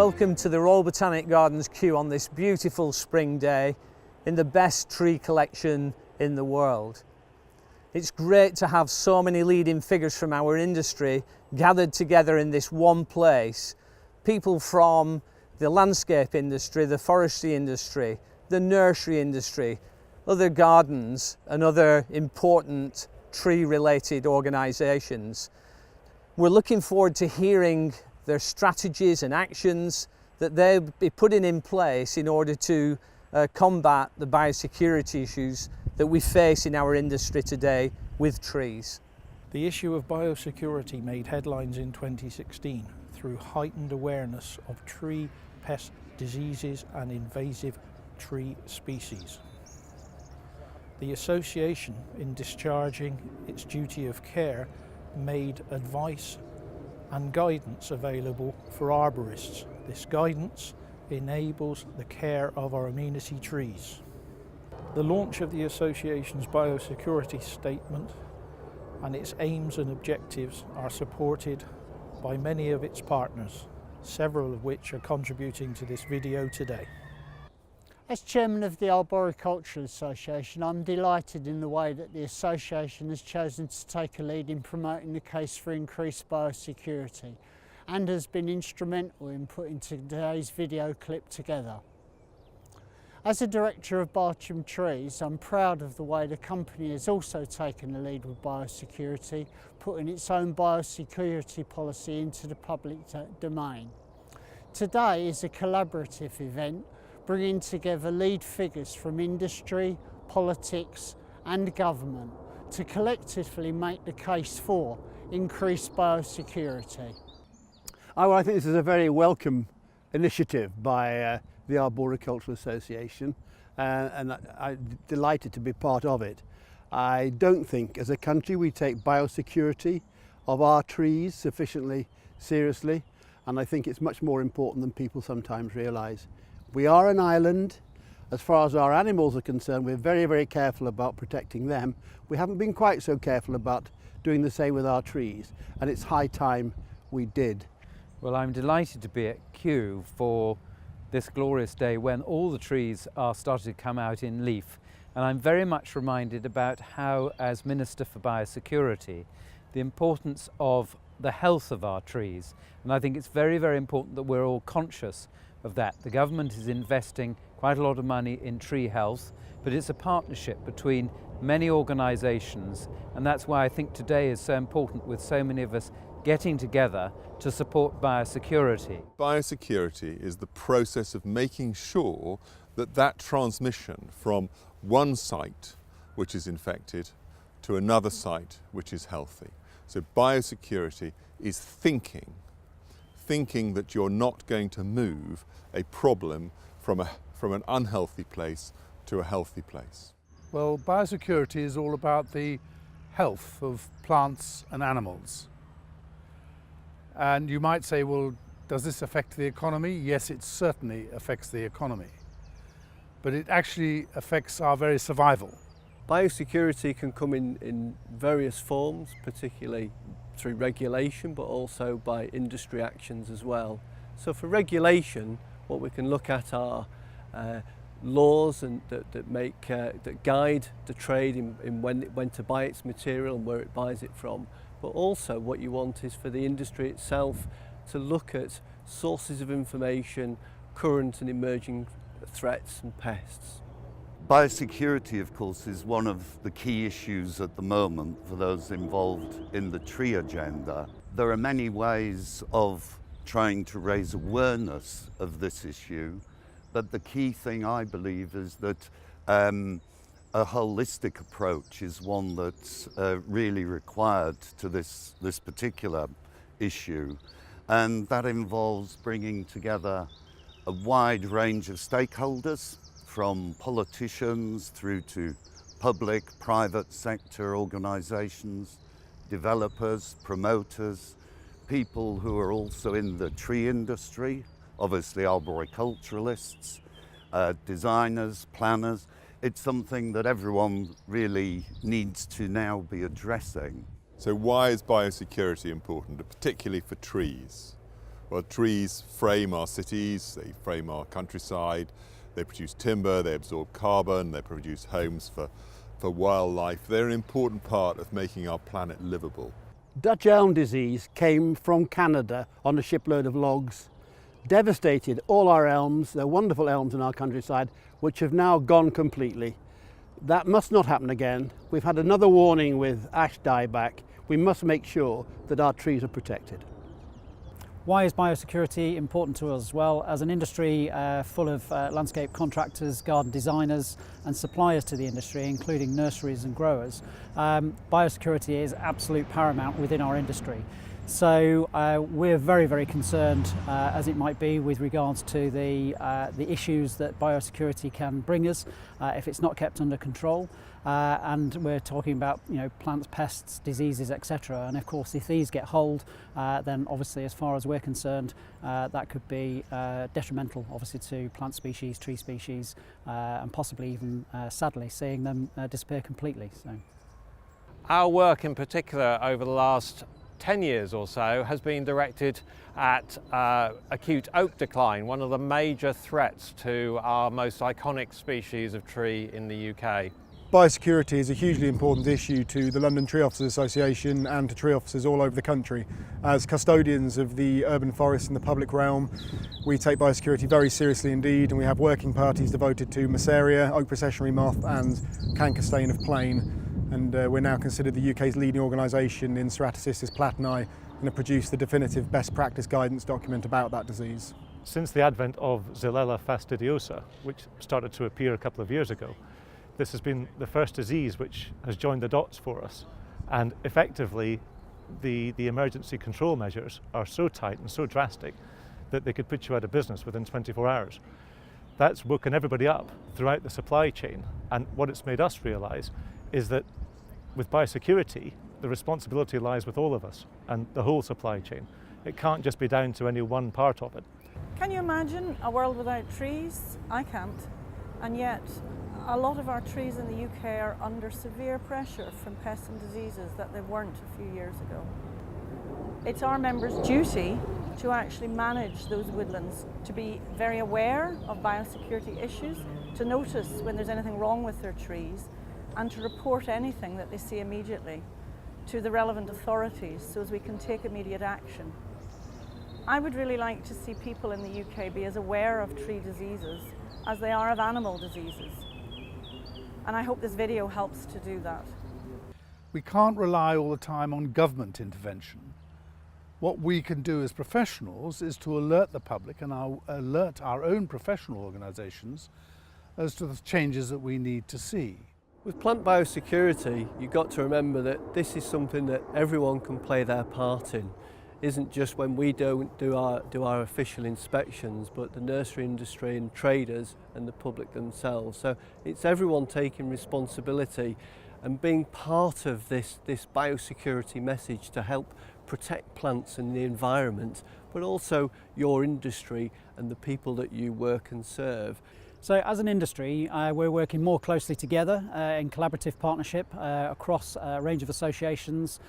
Welcome to the Royal Botanic Gardens queue on this beautiful spring day in the best tree collection in the world. It's great to have so many leading figures from our industry gathered together in this one place. People from the landscape industry, the forestry industry, the nursery industry, other gardens and other important tree-related organisations. We're looking forward to hearing their strategies and actions that they'll be putting in place in order to combat the biosecurity issues that we face in our industry today with trees. The issue of biosecurity made headlines in 2016 through heightened awareness of tree pest diseases and invasive tree species. The association, in discharging its duty of care, made advice and guidance available for arborists. This guidance enables the care of our amenity trees. The launch of the association's biosecurity statement and its aims and objectives are supported by many of its partners, several of which are contributing to this video today. As chairman of the Arboricultural Association, I'm delighted in the way that the association has chosen to take a lead in promoting the case for increased biosecurity and has been instrumental in putting today's video clip together. As a director of Barcham Trees, I'm proud of the way the company has also taken the lead with biosecurity, putting its own biosecurity policy into the public domain. Today is a collaborative event bringing together lead figures from industry, politics and government to collectively make the case for increased biosecurity. I think this is a very welcome initiative by the Arboricultural Association and I'm delighted to be part of it. I don't think as a country we take biosecurity of our trees sufficiently seriously, and I think it's much more important than people sometimes realise. We are an island. As far as our animals are concerned, we're very, very careful about protecting them. We haven't been quite so careful about doing the same with our trees, and it's high time we did. Well, I'm delighted to be at Kew for this glorious day when all the trees are starting to come out in leaf, and I'm very much reminded about how, as Minister for Biosecurity, the importance of the health of our trees, and I think it's very, very important that we're all conscious of that. The government is investing quite a lot of money in tree health, but it's a partnership between many organisations, and that's why I think today is so important with so many of us getting together to support biosecurity. Biosecurity is the process of making sure that that transmission from one site which is infected to another site which is healthy. So biosecurity is thinking that you're not going to move a problem from an unhealthy place to a healthy place. Well, biosecurity is all about the health of plants and animals. And you might say, well, does this affect the economy? Yes, it certainly affects the economy. But it actually affects our very survival. Biosecurity can come in various forms, particularly through regulation, but also by industry actions as well. So for regulation, what we can look at are laws and that guide the trade in when to buy its material and where it buys it from. But also what you want is for the industry itself to look at sources of information, current and emerging threats and pests. Biosecurity, of course, is one of the key issues at the moment for those involved in the tree agenda. There are many ways of trying to raise awareness of this issue, but the key thing, I believe, is that a holistic approach is one that's really required to this particular issue, and that involves bringing together a wide range of stakeholders, from politicians through to public, private sector organisations, developers, promoters, people who are also in the tree industry, obviously arboriculturalists, designers, planners. It's something that everyone really needs to now be addressing. So why is biosecurity important, particularly for trees? Well, trees frame our cities, they frame our countryside, they produce timber, they absorb carbon, they produce homes for wildlife. They're an important part of making our planet livable. Dutch elm disease came from Canada on a shipload of logs, devastated all our elms. They're wonderful elms in our countryside, which have now gone completely. That must not happen again. We've had another warning with ash dieback. We must make sure that our trees are protected. Why is biosecurity important to us as well? As an industry full of landscape contractors, garden designers and suppliers to the industry, including nurseries and growers, biosecurity is absolute paramount within our industry. So we're very, very concerned, as it might be, with regards to the issues that biosecurity can bring us if it's not kept under control. And we're talking about, plants, pests, diseases, etc. And of course, if these get hold, then obviously, as far as we're concerned, that could be detrimental, obviously, to plant species, tree species, and possibly even, sadly, seeing them disappear completely. So, our work in particular over the last 10 years or so has been directed at acute oak decline, one of the major threats to our most iconic species of tree in the UK. Biosecurity is a hugely important issue to the London Tree Officers Association and to tree officers all over the country. As custodians of the urban forests and the public realm, we take biosecurity very seriously indeed, and we have working parties devoted to Massaria, oak processionary moth and cankestane of plane. And we're now considered the UK's leading organisation in Ceratocystis platani and have produced the definitive best practice guidance document about that disease. Since the advent of Xylella fastidiosa, which started to appear a couple of years ago, this has been the first disease which has joined the dots for us. And effectively, the emergency control measures are so tight and so drastic that they could put you out of business within 24 hours. That's woken everybody up throughout the supply chain. And what it's made us realise is that with biosecurity, the responsibility lies with all of us and the whole supply chain. It can't just be down to any one part of it. Can you imagine a world without trees? I can't. And yet, a lot of our trees in the UK are under severe pressure from pests and diseases that they weren't a few years ago. It's our members' duty to actually manage those woodlands, to be very aware of biosecurity issues, to notice when there's anything wrong with their trees, and to report anything that they see immediately to the relevant authorities so as we can take immediate action. I would really like to see people in the UK be as aware of tree diseases as they are of animal diseases. And I hope this video helps to do that. We can't rely all the time on government intervention. What we can do as professionals is to alert the public and alert our own professional organisations as to the changes that we need to see. With plant biosecurity, you've got to remember that this is something that everyone can play their part in. It isn't just when we don't do our official inspections, but the nursery industry and traders and the public themselves. So it's everyone taking responsibility and being part of this biosecurity message to help protect plants and the environment, but also your industry and the people that you work and serve. So as an industry, we're working more closely together in collaborative partnership across a range of associations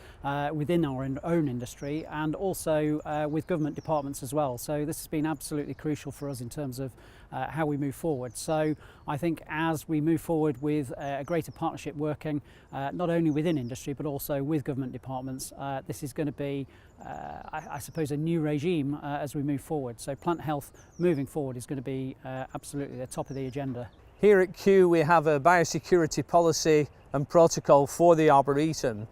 within our own industry and also with government departments as well. So this has been absolutely crucial for us in terms of how we move forward. So I think as we move forward with a greater partnership working not only within industry but also with government departments, this is going to be I suppose a new regime as we move forward. So plant health moving forward is going to be absolutely the top of the agenda. Here at Kew we have a biosecurity policy and protocol for the Arboretum.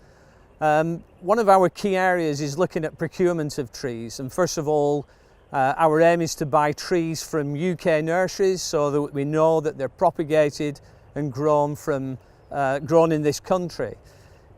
One of our key areas is looking at procurement of trees, and first of all our aim is to buy trees from UK nurseries so that we know that they're propagated and grown in this country.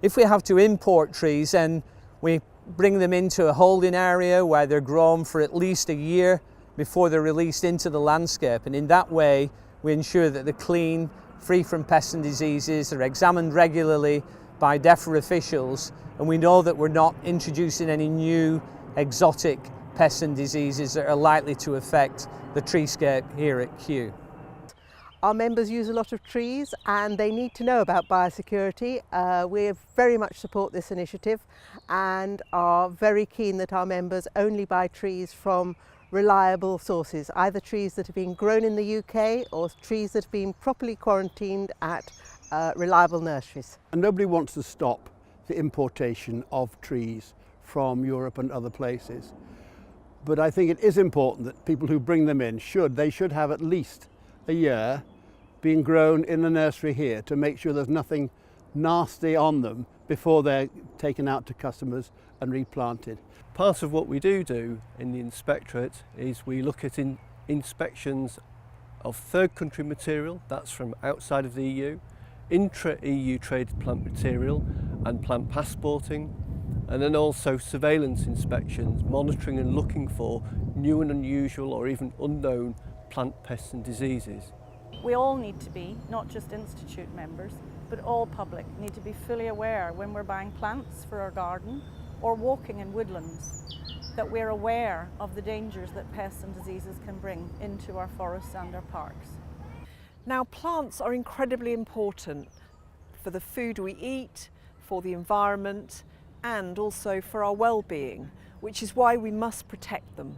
If we have to import trees, then we bring them into a holding area where they're grown for at least a year before they're released into the landscape, and in that way we ensure that they're clean, free from pests and diseases, they're examined regularly by DEFRA officials, and we know that we're not introducing any new exotic pests and diseases that are likely to affect the treescape here at Kew. our members use a lot of trees and they need to know about biosecurity. We very much support this initiative and are very keen that our members only buy trees from reliable sources, either trees that have been grown in the UK or trees that have been properly quarantined at reliable nurseries. And nobody wants to stop the importation of trees from Europe and other places. But I think it is important that people who bring them in they should have at least a year being grown in the nursery here to make sure there's nothing nasty on them before they're taken out to customers and replanted. Part of what we do in the inspectorate is we look at inspections of third country material, that's from outside of the EU, intra-EU traded plant material and plant passporting, and then also surveillance inspections, monitoring and looking for new and unusual or even unknown plant pests and diseases. We all need to be, not just Institute members, but all public need to be fully aware when we're buying plants for our garden or walking in woodlands, that we're aware of the dangers that pests and diseases can bring into our forests and our parks. Now, plants are incredibly important for the food we eat, for the environment, and also for our well-being, which is why we must protect them.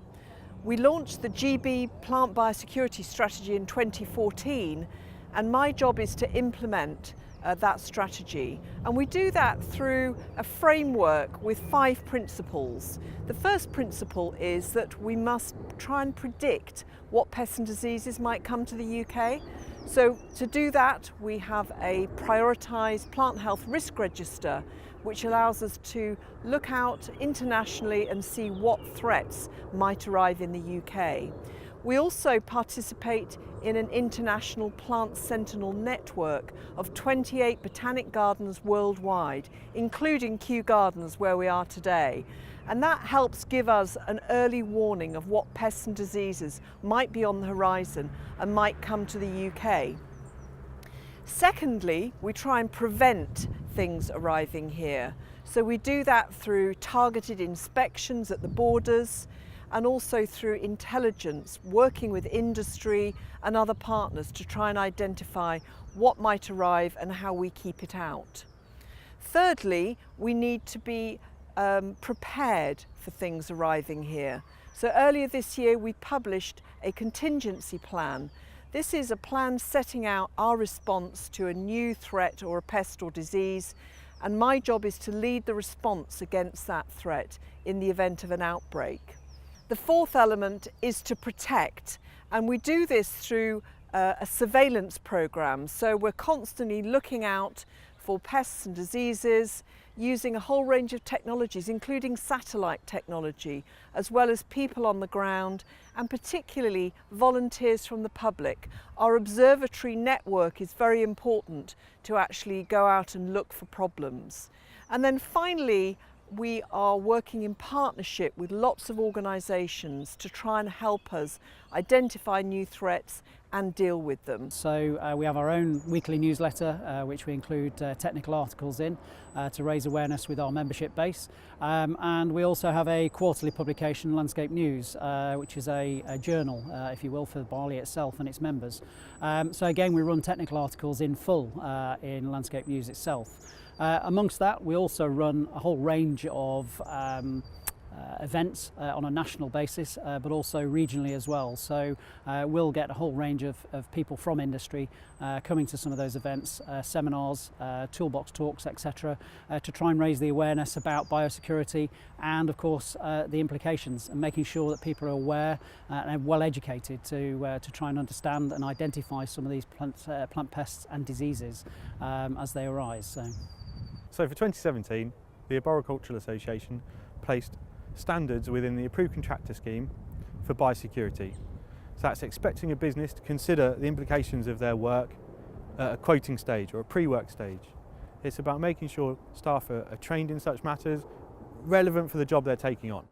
We launched the GB Plant Biosecurity Strategy in 2014, and my job is to implement that strategy. And we do that through a framework with 5 principles. The first principle is that we must try and predict what pests and diseases might come to the UK. So to do that, we have a prioritised plant health risk register, which allows us to look out internationally and see what threats might arrive in the UK. We also participate in an international plant sentinel network of 28 botanic gardens worldwide, including Kew Gardens where we are today. And that helps give us an early warning of what pests and diseases might be on the horizon and might come to the UK. Secondly, we try and prevent things arriving here. So we do that through targeted inspections at the borders and also through intelligence, working with industry and other partners to try and identify what might arrive and how we keep it out. Thirdly, we need to be prepared for things arriving here. So earlier this year we published a contingency plan. This is a plan setting out our response to a new threat or a pest or disease, and my job is to lead the response against that threat in the event of an outbreak. The fourth element is to protect, and we do this through a surveillance programme. So we're constantly looking out for pests and diseases, using a whole range of technologies, including satellite technology, as well as people on the ground, and particularly volunteers from the public. Our observatory network is very important to actually go out and look for problems. And then finally, we are working in partnership with lots of organisations to try and help us identify new threats and deal with them. So we have our own weekly newsletter which we include technical articles in to raise awareness with our membership base, and we also have a quarterly publication, Landscape News, which is a journal, if you will, for Barley itself and its members. So again, we run technical articles in full in Landscape News itself. Amongst that, we also run a whole range of events on a national basis, but also regionally as well. So we'll get a whole range of people from industry coming to some of those events, seminars, toolbox talks, etc., to try and raise the awareness about biosecurity and, of course, the implications, and making sure that people are aware and well educated to try and understand and identify some of these plant pests and diseases as they arise. So for 2017, the Arboricultural Association placed standards within the approved contractor scheme for biosecurity. So that's expecting a business to consider the implications of their work at a quoting stage or a pre-work stage. It's about making sure staff are trained in such matters, relevant for the job they're taking on.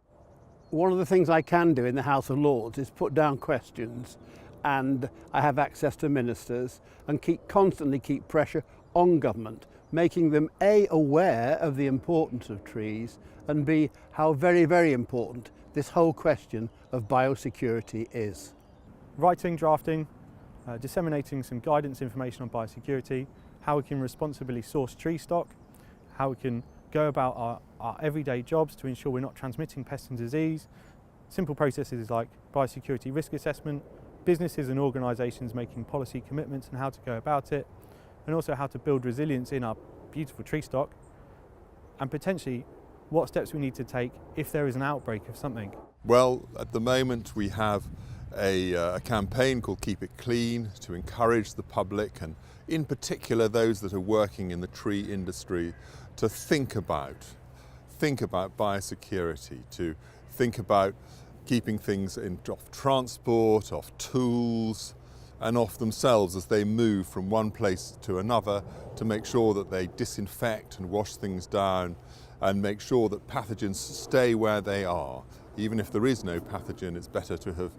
One of the things I can do in the House of Lords is put down questions, and I have access to ministers and constantly keep pressure on government, making them A, aware of the importance of trees, and B, how very, very important this whole question of biosecurity is. Writing, drafting, disseminating some guidance information on biosecurity, how we can responsibly source tree stock, how we can go about our everyday jobs to ensure we're not transmitting pests and disease, simple processes like biosecurity risk assessment, businesses and organisations making policy commitments and how to go about it, and also how to build resilience in our beautiful tree stock, and potentially what steps we need to take if there is an outbreak of something. Well, at the moment we have a campaign called Keep It Clean to encourage the public, and in particular those that are working in the tree industry, to think about biosecurity, to think about keeping things off transport, off tools, and off themselves as they move from one place to another, to make sure that they disinfect and wash things down and make sure that pathogens stay where they are. Even if there is no pathogen, it's better to have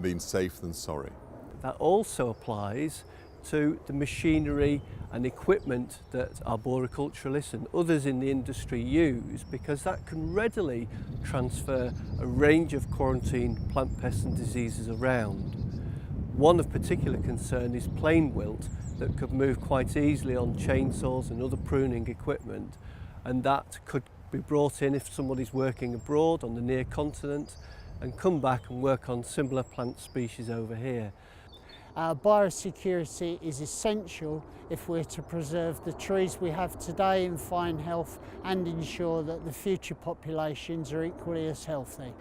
been safe than sorry. That also applies to the machinery and equipment that arboriculturalists and others in the industry use, because that can readily transfer a range of quarantine plant pests and diseases around. One of particular concern is plain wilt that could move quite easily on chainsaws and other pruning equipment, and that could be brought in if somebody's working abroad on the near continent and come back and work on similar plant species over here. Biosecurity is essential if we're to preserve the trees we have today in fine health and ensure that the future populations are equally as healthy.